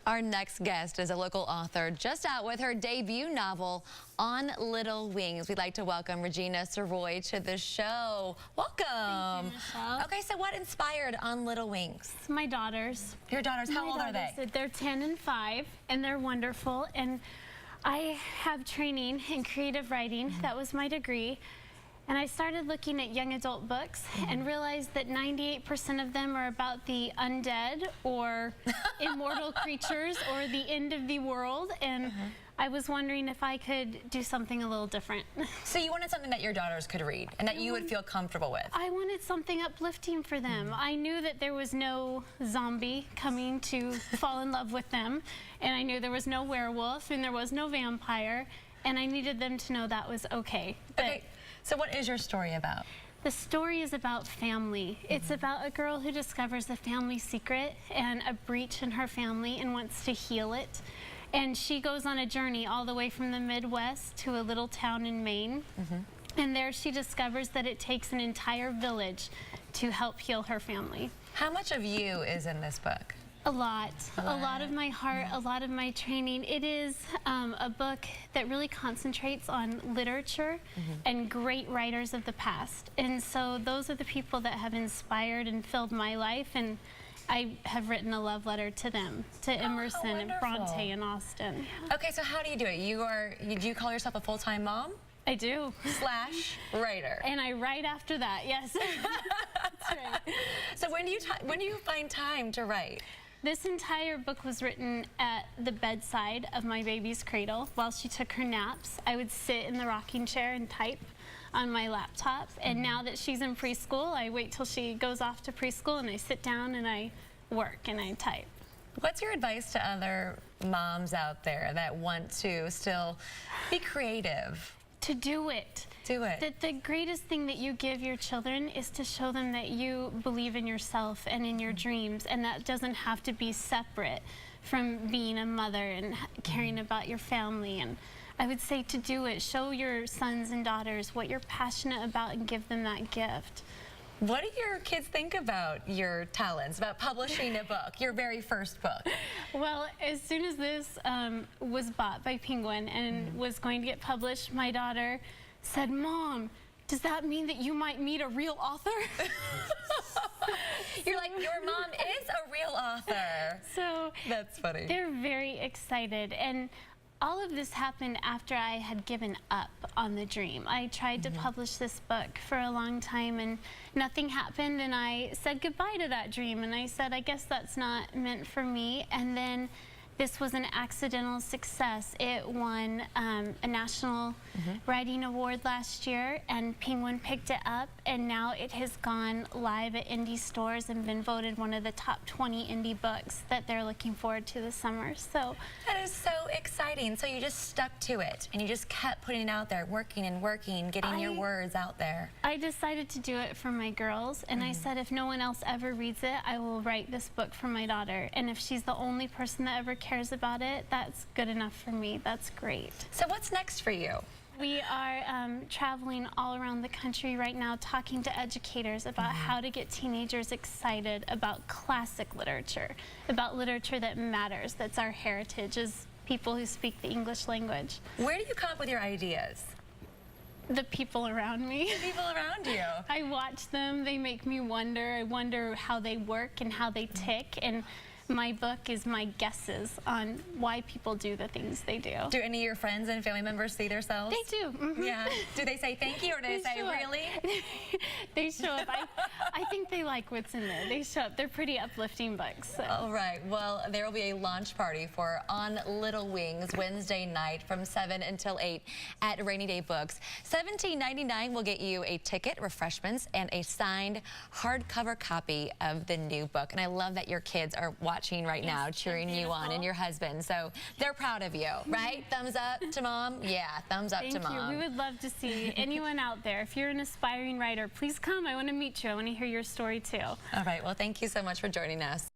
Our next guest is a local author just out with her debut novel, On Little Wings. We'd like to welcome Regina Sirois to the show. Welcome. Thank you, Michelle. Okay, so what inspired On Little Wings? It's my daughters. Your daughters, how old are they? They're 10 and 5, and they're wonderful. And I have training in creative writing. That was my degree. And I started looking at young adult books and realized that 98% of them are about the undead or immortal creatures or the end of the world. And I was wondering if I could do something a little different. So you wanted something that your daughters could read and that you would feel comfortable with? I wanted something uplifting for them. I knew that there was no zombie coming to fall in love with them. And I knew there was no werewolf and there was no vampire. And I needed them to know that was okay. Okay. So what is your story about? The story is about family. It's about a girl who discovers a family secret and a breach in her family and wants to heal it. And she goes on a journey all the way from the Midwest to a little town in Maine. And there she discovers that it takes an entire village to help heal her family. How much of you is in this book? A lot of my heart, a lot of my training. It is a book that really concentrates on literature and great writers of the past. And so those are the people that have inspired and filled my life, and I have written a love letter to them, to Emerson and Bronte and Austen. Okay, so how do you do it? Do you call yourself a full-time mom? I do. / writer. And I write after that, yes. That's right. So when do you find time to write? This entire book was written at the bedside of my baby's cradle while she took her naps. I would sit in the rocking chair and type on my laptop. And now that she's in preschool, I wait till she goes off to preschool and I sit down and I work and I type. What's your advice to other moms out there that want to still be creative? To do it. Do it. That the greatest thing that you give your children is to show them that you believe in yourself and in your dreams, and that doesn't have to be separate from being a mother and caring about your family. And I would say to do it. Show your sons and daughters what you're passionate about and give them that gift. What do your kids think about your talents, about publishing a book, your very first book? Well, as soon as this was bought by Penguin and was going to get published, my daughter said, "Mom, does that mean that you might meet a real author?" You're like, your mom is a real author. So that's funny. They're very excited. And all of this happened after I had given up on the dream. I tried to publish this book for a long time and nothing happened, and I said goodbye to that dream, and I said, I guess that's not meant for me. And then this was an accidental success. It won a national writing award last year, and Penguin picked it up, and now it has gone live at indie stores and been voted one of the top 20 indie books that they're looking forward to this summer. So that is so exciting. So you just stuck to it, and you just kept putting it out there, working and working, getting your words out there. I decided to do it for my girls, and I said if no one else ever reads it, I will write this book for my daughter. And if she's the only person that ever cares about it, that's good enough for me. That's great. So what's next for you? We are traveling all around the country right now talking to educators about how to get teenagers excited about classic literature, about literature that matters, that's our heritage as people who speak the English language. Where do you come up with your ideas? The people around me. The people around you. I watch them, they make me wonder. I wonder how they work and how they tick, and my book is my guesses on why people do the things they do. Do any of your friends and family members see themselves? They do. Yeah. Do they say thank you, or do they say really? They show up. I think they like what's in there. They show up. They're pretty uplifting books. So. All right. Well, there will be a launch party for On Little Wings Wednesday night from 7 until 8 at Rainy Day Books. $17.99 will get you a ticket, refreshments, and a signed hardcover copy of the new book. And I love that your kids are watching right now, cheering you on, and your husband. So they're proud of you, right? Thumbs up to mom? Yeah, thumbs up to mom. Thank you. We would love to see anyone out there. If you're an aspiring writer, please come. I want to meet you. I want to hear your story too. All right. Well, thank you so much for joining us.